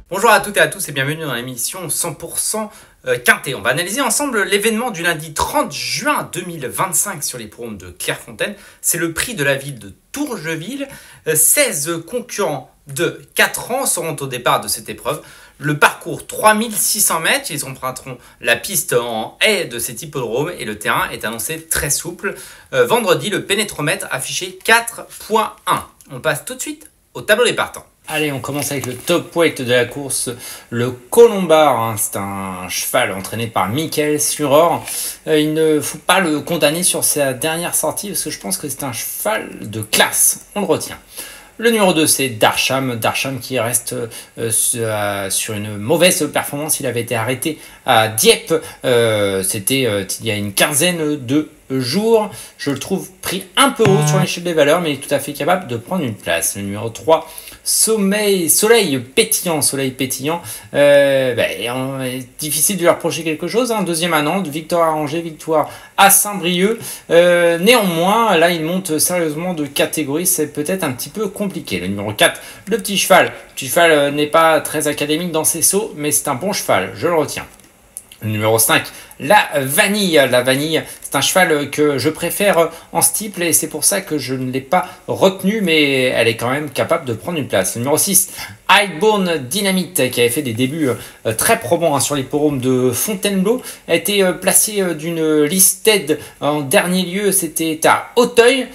Bonjour à toutes et à tous et bienvenue dans l'émission 100% Quintet. On va analyser ensemble l'événement du lundi 30 juin 2025 sur l'hippodrome de Clairefontaine. C'est le prix de la ville de Tourgeville. 16 concurrents de 4 ans seront au départ de cette épreuve. Le parcours 3600 mètres, ils emprunteront la piste en haie de cet hippodrome et le terrain est annoncé très souple. Vendredi, le pénétromètre affiché 4.1. On passe tout de suite au tableau des partants. Allez, on commence avec le top weight de la course, le Colombard. C'est un cheval entraîné par Michael Suror. Il ne faut pas le condamner sur sa dernière sortie parce que je pense que c'est un cheval de classe. On le retient. Le numéro 2, c'est Darsham. Darsham qui reste sur une mauvaise performance. Il avait été arrêté à Dieppe. C'était il y a une quinzaine de jours. Je le trouve pris un peu haut sur l'échelle des valeurs, mais il est tout à fait capable de prendre une place. Le numéro 3, Soleil pétillant. Difficile de lui reprocher quelque chose. Deuxième à Nantes, victoire à Angers, victoire à Saint-Brieuc. Néanmoins, là, il monte sérieusement de catégorie. C'est peut-être un petit peu compliqué. Le numéro 4, le petit cheval. Le petit cheval n'est pas très académique dans ses sauts, mais c'est un bon cheval. Je le retiens. Le numéro 5, la Vanille. La Vanille, c'est un cheval que je préfère en steeple et c'est pour ça que je ne l'ai pas retenu, mais elle est quand même capable de prendre une place. Le numéro 6, Highborn Dynamite, qui avait fait des débuts très probants sur l'hippodrome de Fontainebleau, a été placé d'une listed en dernier lieu, c'était à Auteuil.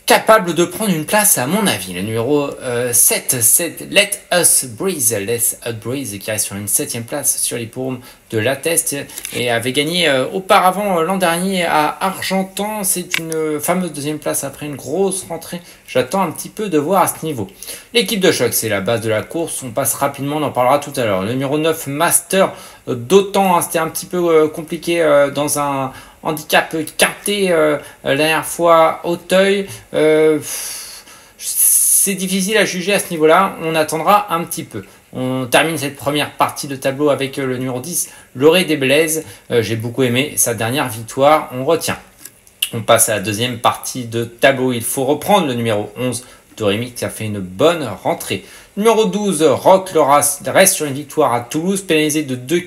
Capable de prendre une place à mon avis. Le numéro 7, c'est Let Us Breathe, qui reste sur une 7e place sur l'hippodrome de La Teste et avait gagné auparavant l'an dernier à Argentan. C'est une fameuse 2e place après une grosse rentrée. J'attends un petit peu de voir à ce niveau. L'équipe de choc, c'est la base de la course. On passe rapidement, on en parlera tout à l'heure. Le numéro 9, Master d'Autant. C'était un petit peu compliqué dans un handicap quinté la dernière fois, Auteuil. C'est difficile à juger à ce niveau-là. On attendra un petit peu. On termine cette première partie de tableau avec le numéro 10, Loré des Blaises. J'ai beaucoup aimé sa dernière victoire. On retient. On passe à la deuxième partie de tableau. Il faut reprendre le numéro 11, Dorémy, qui a fait une bonne rentrée. Numéro 12, Rock Loras reste sur une victoire à Toulouse, pénalisé de 2,5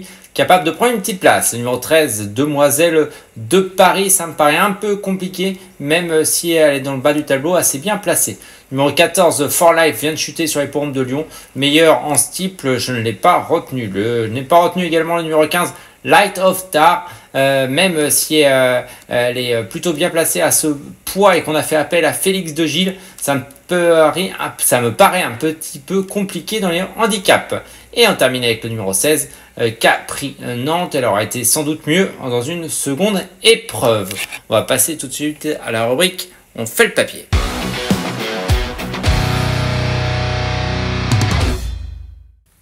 kg. Capable de prendre une petite place. Le numéro 13, Demoiselle de Paris, ça me paraît un peu compliqué, même si elle est dans le bas du tableau, assez bien placée. Numéro 14, For Life vient de chuter sur l'hippodrome de Lyon. Meilleur en steeple, je ne l'ai pas retenu. Je n'ai pas retenu également le numéro 15, Light of Tar, même si elle est plutôt bien placée à ce poids et qu'on a fait appel à Félix de Gilles, ça me paraît un petit peu compliqué dans les handicaps. Et on termine avec le numéro 16, Capri Nantes. Elle aura été sans doute mieux dans une seconde épreuve. On va passer tout de suite à la rubrique On fait le papier.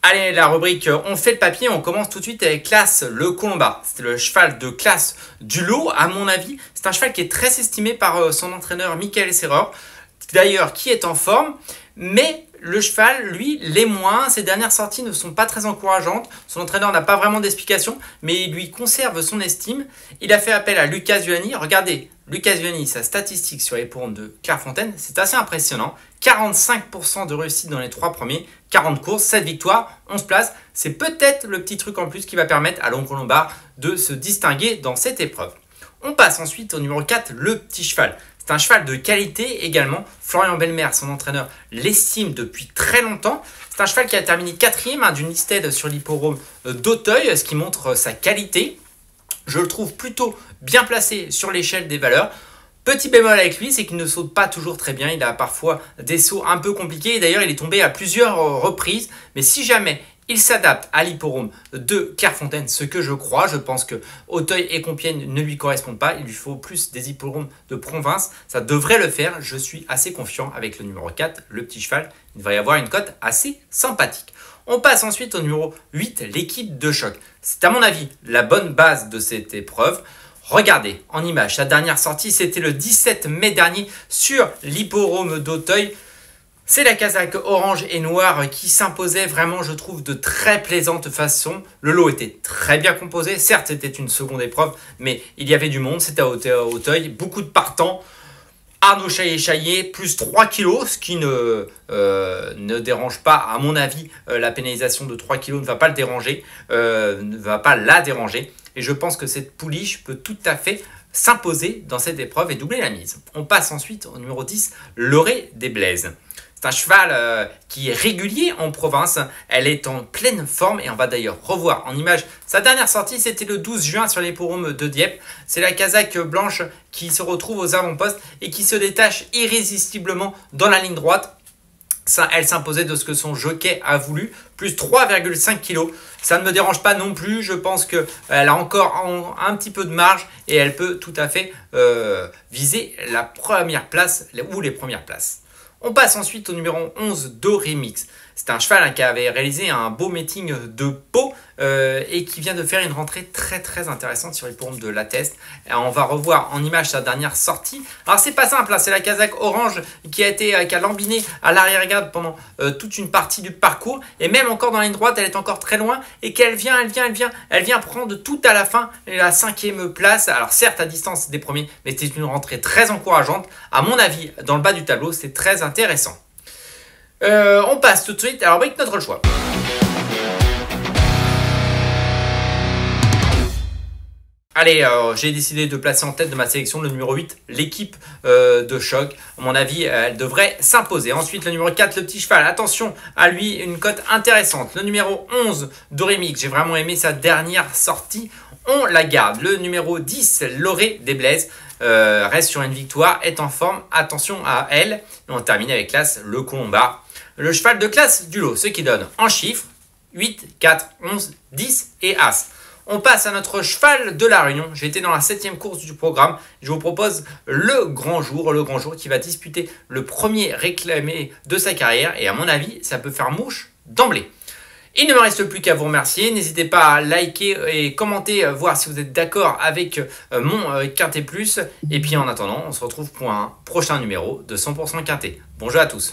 Allez, la rubrique On fait le papier, on commence tout de suite avec Classe, le Colombard. C'est le cheval de classe du lot, à mon avis. C'est un cheval qui est très estimé par son entraîneur Michael Serreur, d'ailleurs qui est en forme, mais le cheval, lui, l'est moins. Ses dernières sorties ne sont pas très encourageantes. Son entraîneur n'a pas vraiment d'explication, mais il lui conserve son estime. Il a fait appel à Lucas Vianney. Regardez, Lucas Vianney, sa statistique sur les points de Clairefontaine, c'est assez impressionnant. 45% de réussite dans les 3 premiers, 40 courses, 7 victoires, 11 places. C'est peut-être le petit truc en plus qui va permettre à l'Oncle Lombard de se distinguer dans cette épreuve. On passe ensuite au numéro 4, le petit cheval. C'est un cheval de qualité également. Florian Belmer, son entraîneur, l'estime depuis très longtemps. C'est un cheval qui a terminé 4e d'une listed sur l'hippodrome d'Auteuil, ce qui montre sa qualité. Je le trouve plutôt bien placé sur l'échelle des valeurs. Petit bémol avec lui, c'est qu'il ne saute pas toujours très bien. Il a parfois des sauts un peu compliqués. D'ailleurs, il est tombé à plusieurs reprises. Mais si jamais il s'adapte à l'hippodrome de Clairefontaine, ce que je crois. Je pense que Auteuil et Compiègne ne lui correspondent pas. Il lui faut plus des hippodromes de province. Ça devrait le faire. Je suis assez confiant avec le numéro 4, le petit cheval. Il devrait y avoir une cote assez sympathique. On passe ensuite au numéro 8, l'équipe de choc. C'est à mon avis la bonne base de cette épreuve. Regardez en image, sa dernière sortie, c'était le 17 mai dernier sur l'hippodrome d'Auteuil. C'est la casaque orange et noire qui s'imposait vraiment, je trouve, de très plaisante façon. Le lot était très bien composé. Certes, c'était une seconde épreuve, mais il y avait du monde. C'était à Auteuil. Beaucoup de partants. Arnaud Chaillet, plus 3 kilos, ce qui ne dérange pas, à mon avis, la pénalisation de 3 kilos ne va pas le déranger, ne va pas la déranger. Et je pense que cette pouliche peut tout à fait s'imposer dans cette épreuve et doubler la mise. On passe ensuite au numéro 10, Lorée des Blaises. C'est un cheval qui est régulier en province, elle est en pleine forme et on va d'ailleurs revoir en image sa dernière sortie, c'était le 12 juin sur l'hippodrome de Dieppe. C'est la casaque blanche qui se retrouve aux avant-postes et qui se détache irrésistiblement dans la ligne droite. Elle s'imposait de ce que son jockey a voulu, plus 3,5 kg. Ça ne me dérange pas non plus, je pense qu'elle a encore un petit peu de marge et elle peut tout à fait viser la première place ou les premières places. On passe ensuite au numéro 11, Dorémix. C'est un cheval qui avait réalisé un beau meeting de Pau et qui vient de faire une rentrée très intéressante sur l'hippodrome de La Teste. On va revoir en image sa dernière sortie. Alors c'est pas simple, hein, c'est la casaque orange qui a lambiné à l'arrière-garde pendant toute une partie du parcours. Et même encore dans la ligne droite, elle est encore très loin et qu'elle vient prendre tout à la fin la 5e place. Alors certes à distance des premiers, mais c'est une rentrée très encourageante. À mon avis, dans le bas du tableau, c'est très intéressant. On passe tout de suite à la rubrique Notre choix. Allez, j'ai décidé de placer en tête de ma sélection le numéro 8, l'équipe de choc. À mon avis, elle devrait s'imposer. Ensuite, le numéro 4, le petit cheval. Attention à lui, une cote intéressante. Le numéro 11, Dorémix. J'ai vraiment aimé sa dernière sortie. On la garde. Le numéro 10, Lorée des Blaises. Reste sur une victoire, est en forme. Attention à elle. Et on termine avec classe, le Colomba. Le cheval de classe du lot, ce qui donne en chiffres 8, 4, 11, 10 et As. On passe à notre cheval de la Réunion. J'ai été dans la 7e course du programme. Je vous propose le grand jour qui va disputer le premier réclamé de sa carrière. Et à mon avis, ça peut faire mouche d'emblée. Il ne me reste plus qu'à vous remercier. N'hésitez pas à liker et commenter, voir si vous êtes d'accord avec mon Quintet Plus. Et puis en attendant, on se retrouve pour un prochain numéro de 100% Quintet. Bonjour à tous.